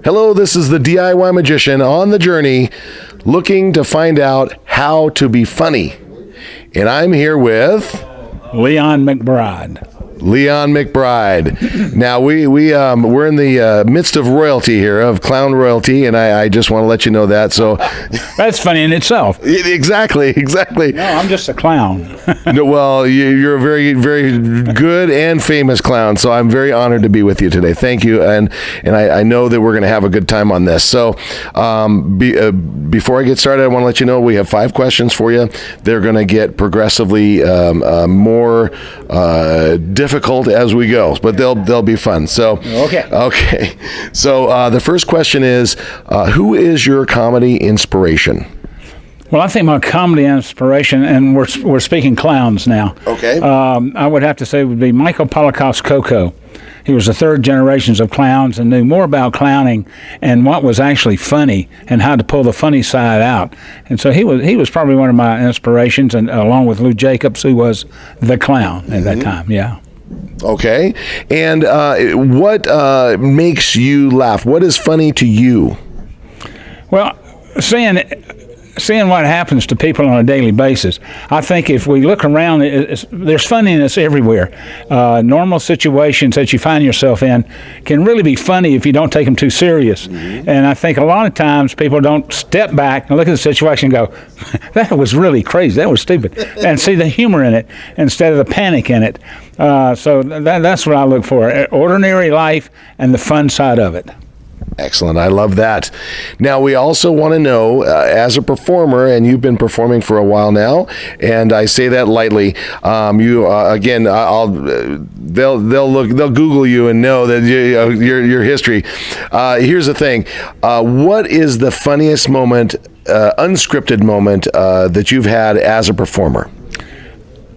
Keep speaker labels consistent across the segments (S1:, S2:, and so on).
S1: Hello, this is the DIY Magician on the journey looking to find out how to be funny. And I'm here with
S2: Leon McBryde.
S1: Leon McBryde. Now, we're in the midst of royalty here, of clown royalty, and I just want to let you know that. So
S2: That's funny in itself.
S1: Exactly.
S2: No, I'm just a clown.
S1: No, well, you're a very, very good and famous clown, so I'm very honored to be with you today. Thank you, and I know that we're going to have a good time on this. So before I get started, I want to let you know we have 5 questions for you. They're going to get progressively more difficult as we go, but they'll be fun. So okay. So the first question is, who is your comedy inspiration?
S2: Well, I think my comedy inspiration, and we're speaking clowns now.
S1: Okay.
S2: I would have to say it would be Michael Polikoff's Coco. He was the third generations of clowns and knew more about clowning and what was actually funny and how to pull the funny side out. And so he was probably one of my inspirations, and along with Lou Jacobs, who was the clown at that time. Yeah.
S1: Okay. And what makes you laugh? What is funny to you?
S2: Well, seeing what happens to people on a daily basis. I think if we look around, there's funniness everywhere. Normal situations that you find yourself in can really be funny if you don't take them too serious. And I think a lot of times people don't step back and look at the situation and go, that was really crazy, that was stupid, and see the humor in it instead of the panic in it. So that's what I look for, ordinary life and the fun side of it.
S1: Excellent. I love that. Now, we also want to know, as a performer, and you've been performing for a while now, and I say that lightly. They'll Google you and know that your history. Here's the thing. What is the funniest moment, unscripted moment that you've had as a performer?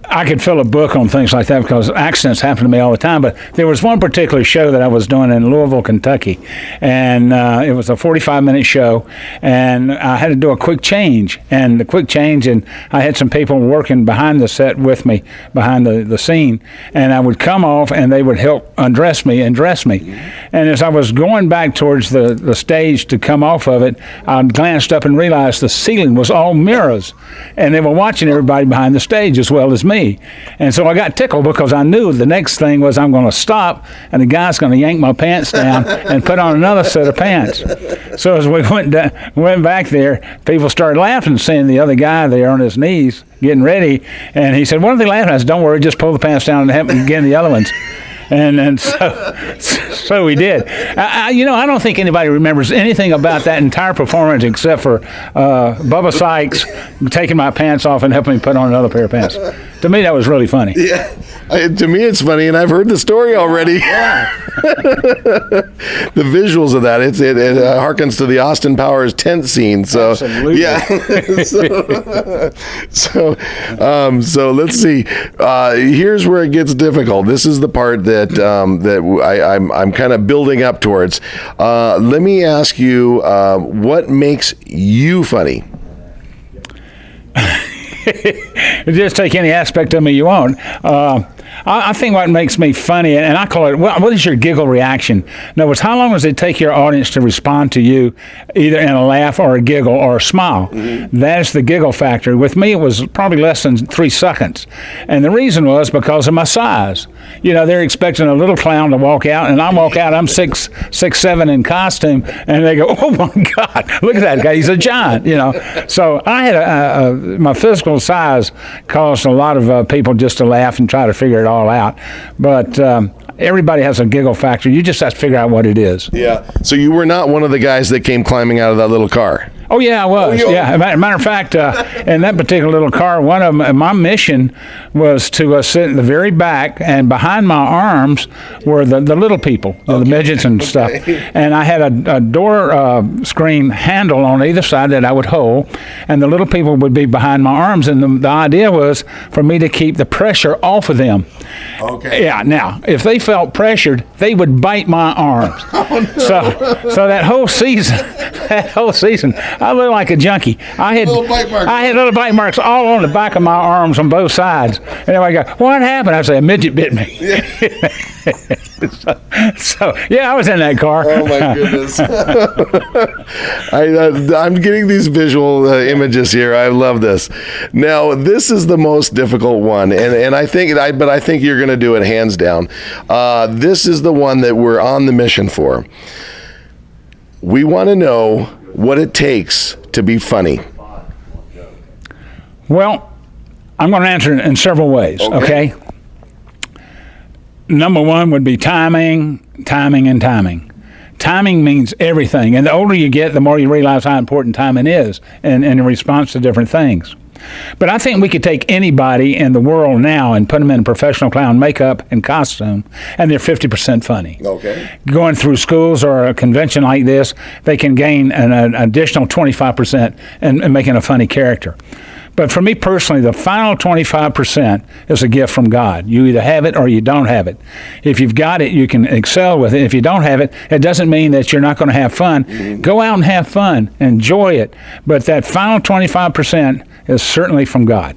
S2: I could fill a book on things like that because accidents happen to me all the time. But there was one particular show that I was doing in Louisville, Kentucky, and it was a 45-minute show, and I had to do a quick change. And I had some people working behind the set with me, behind the scene, and I would come off, and they would help undress me and dress me. And as I was going back towards the stage to come off of it, I glanced up and realized the ceiling was all mirrors, and they were watching everybody behind the stage as well as me. And so I got tickled because I knew the next thing was I'm going to stop and the guy's going to yank my pants down and put on another set of pants. So as we went back there, people started laughing, seeing the other guy there on his knees getting ready. And he said, "What are they laughing at?" I said, "Don't worry, just pull the pants down and help me get the other ones." And so we did. I don't think anybody remembers anything about that entire performance except for Bubba Sykes taking my pants off and helping me put on another pair of pants. To me, that was really funny.
S1: Yeah, to me, it's funny, and I've heard the story already. Yeah. The visuals of that, it harkens to the Austin Powers tent scene. So,
S2: absolutely.
S1: Yeah. So let's see. Here's where it gets difficult. This is the part that I'm kind of building up towards. Let me ask you, what makes you funny?
S2: Just take any aspect of me you want. I think what makes me funny, and I call it, what is your giggle reaction? In other words, how long does it take your audience to respond to you, either in a laugh or a giggle or a smile? Mm-hmm. That's the giggle factor. With me, it was probably less than 3 seconds. And the reason was because of my size. They're expecting a little clown to walk out, and I walk out, I'm 6'7" in costume, and they go, "Oh my God, look at that guy, he's a giant," So I had my physical size caused a lot of people just to laugh and try to figure it all out. But everybody has a giggle factor. You just have to figure out what it is.
S1: Yeah. So you were not one of the guys that came climbing out of that little car?
S2: Oh, yeah, I was. Yeah. Matter of fact, in that particular little car, one of them, my mission was to sit in the very back, and behind my arms were the little people, the midgets and stuff. And I had a door screen handle on either side that I would hold, and the little people would be behind my arms. And the idea was for me to keep the pressure off of them. Okay. Yeah. Now, if they felt pressured, they would bite my arms. Oh, no. So that whole season, I looked like a junkie. I had little bite marks all on the back of my arms on both sides. And everybody go, "What happened?" I say, "A midget bit me." Yeah. So yeah, I was in that car.
S1: Oh my goodness! I'm getting these visual images here. I love this. Now, this is the most difficult one, and I think you're going to do it hands down. This is the one that we're on the mission for. We want to know what it takes to be funny.
S2: Well, I'm going to answer it in several ways. Okay. Number one would be timing. Timing means everything. And the older you get, the more you realize how important timing is in response to different things. But I think we could take anybody in the world now and put them in professional clown makeup and costume, and they're 50% funny.
S1: Okay.
S2: Going through schools or a convention like this, they can gain an additional 25% in making a funny character. But for me personally, the final 25% is a gift from God. You either have it or you don't have it. If you've got it, you can excel with it. If you don't have it, it doesn't mean that you're not going to have fun. Mm-hmm. Go out and have fun. Enjoy it. But that final 25% is certainly from God.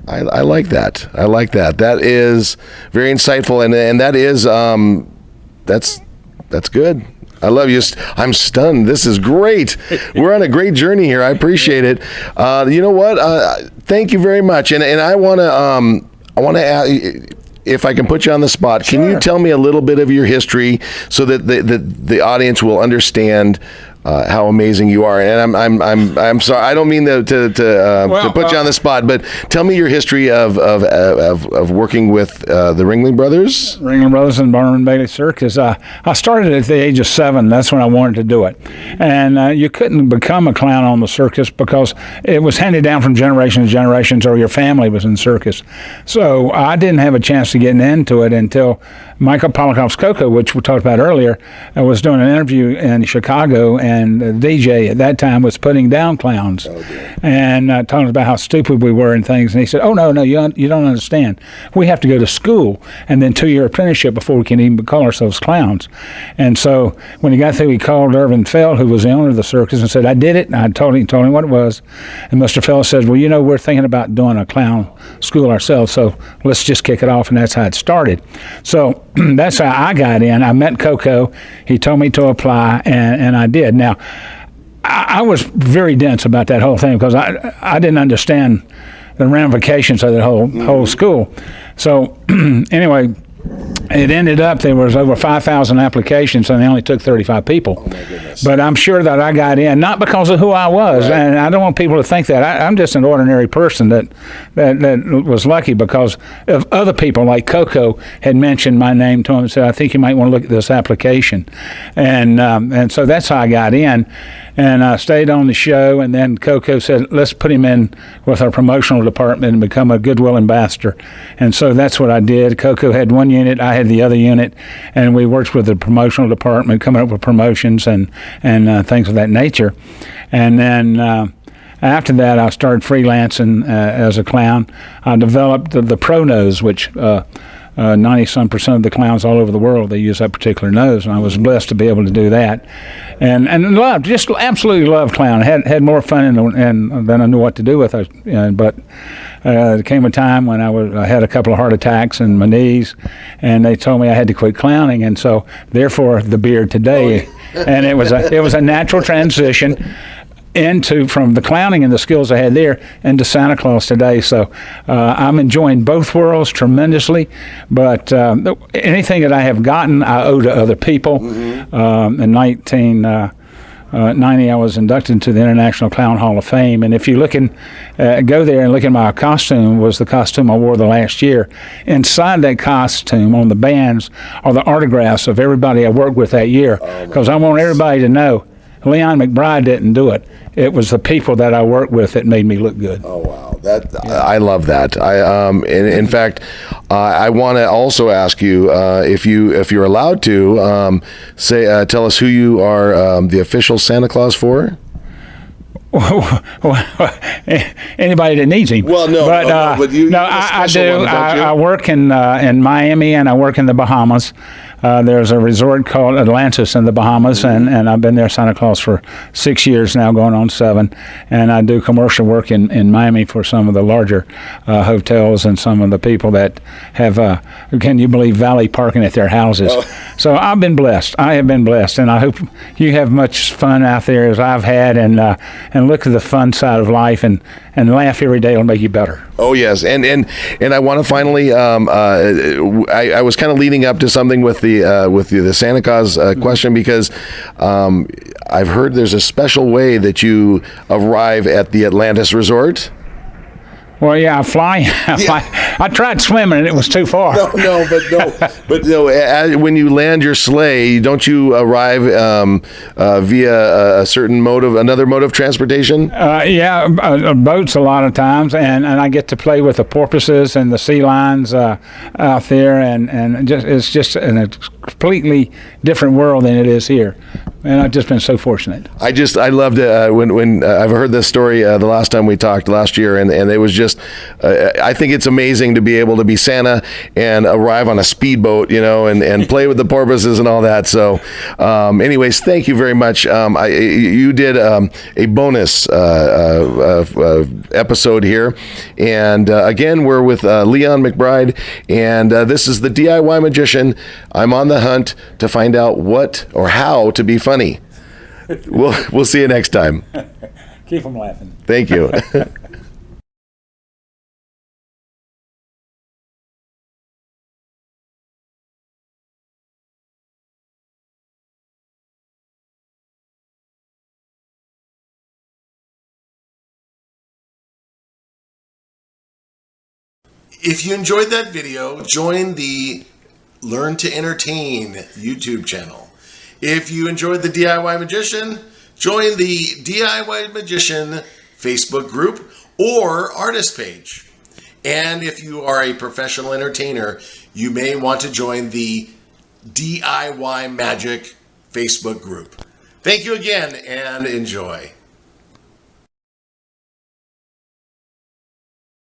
S1: I like that. I like that. That is very insightful, and that is that's good. I love you. I'm stunned. This is great. We're on a great journey here. I appreciate it. You know what? Thank you very much. And I want to ask, if I can put you on the spot. Sure. Can you tell me a little bit of your history so that the audience will understand how amazing you are? And I'm sorry. I don't mean to put you on the spot, but tell me your history of working with the Ringling Brothers.
S2: Ringling Brothers and Barnum and Bailey Circus. I started at the age of 7. That's when I wanted to do it. And you couldn't become a clown on the circus because it was handed down from generation to generations, or your family was in circus. So I didn't have a chance to get into it until Michael Polikoff's Coco, which we talked about earlier, was doing an interview in Chicago, and the DJ at that time was putting down clowns and talking about how stupid we were and things. And he said, "Oh, no, you don't understand. We have to go to school and then 2-year apprenticeship before we can even call ourselves clowns." And so when he got through, he called Irvin Feld, who was the owner of the circus, and said, "I did it." And I told him what it was. And Mr. Feld said, "Well, we're thinking about doing a clown school ourselves, so let's just kick it off." And that's how it started. So that's how I got in. I met Coco. He told me to apply, and I did. Now, I was very dense about that whole thing because I didn't understand the ramifications of that whole school. So anyway, it ended up there was over 5,000 applications, and they only took 35 people.
S1: Oh my goodness.
S2: But I'm sure that I got in, not because of who I was, right. And I don't want people to think that. I'm just an ordinary person that was lucky because of other people, like Coco had mentioned my name to him and said, "I think you might want to look at this application." And so that's how I got in. And I stayed on the show, and then Coco said, "Let's put him in with our promotional department and become a Goodwill ambassador." And so that's what I did. Coco had one unit, I had the other unit, and we worked with the promotional department, coming up with promotions and things of that nature. And then after that, I started freelancing as a clown. I developed the Pro Nose, which 90-some% of the clowns all over the world, they use that particular nose, and I was blessed to be able to do that. And just absolutely loved clown. Had more fun than I knew what to do with it. But there came a time when I had a couple of heart attacks in my knees, and they told me I had to quit clowning, and so therefore the beard today. And it was a natural transition from the clowning and the skills I had there into Santa Claus today. So I'm enjoying both worlds tremendously, but anything that I have gotten, I owe to other people. Mm-hmm. In 1990, I was inducted into the International Clown Hall of Fame, and if you go there and look at my costume, was the costume I wore the last year. Inside that costume, on the bands, are the autographs of everybody I worked with that year, because I want everybody to know Leon McBryde didn't do it. It was the people that I worked with that made me look good.
S1: Oh wow, I love that. In fact, I want to also ask you if you're allowed to tell us who you are the official Santa Claus for.
S2: Anybody that needs him.
S1: Well,
S2: I do. I work in Miami, and I work in the Bahamas. there's a resort called Atlantis in the Bahamas, and I've been there, Santa Claus, for 6 years now, going on 7. And I do commercial work in Miami for some of the larger hotels and some of the people that have, can you believe, valet parking at their houses. So I've been blessed. I have been blessed, and I hope you have much fun out there as I've had, and look at the fun side of life, and laugh every day. It'll make you better.
S1: Oh yes, and I want to finally. I was kind of leading up to something with the Santa Claus question, because I've heard there's a special way that you arrive at the Atlantis Resort.
S2: Well, yeah, I fly. I tried swimming and it was too far.
S1: But when you land your sleigh, don't you arrive via a certain another mode of transportation?
S2: Boats a lot of times, and I get to play with the porpoises and the sea lions out there, and it's just a completely different world than it is here. And I've just been so fortunate. I
S1: loved it when I've heard this story the last time we talked last year, and it was just, I think it's amazing to be able to be Santa and arrive on a speedboat, and play with the porpoises and all that. So, anyways, thank you very much. You did a bonus episode here, and again, we're with Leon McBryde, and this is the DIY Magician. I'm on the hunt to find out what or how to be funny. We'll see you next time.
S2: Keep them laughing.
S1: Thank you. If you enjoyed that video, join the Learn to Entertain YouTube channel. If you enjoyed the DIY Magician, join the DIY Magician Facebook group or artist page. And if you are a professional entertainer, you may want to join the DIY Magic Facebook group. Thank you again, and enjoy.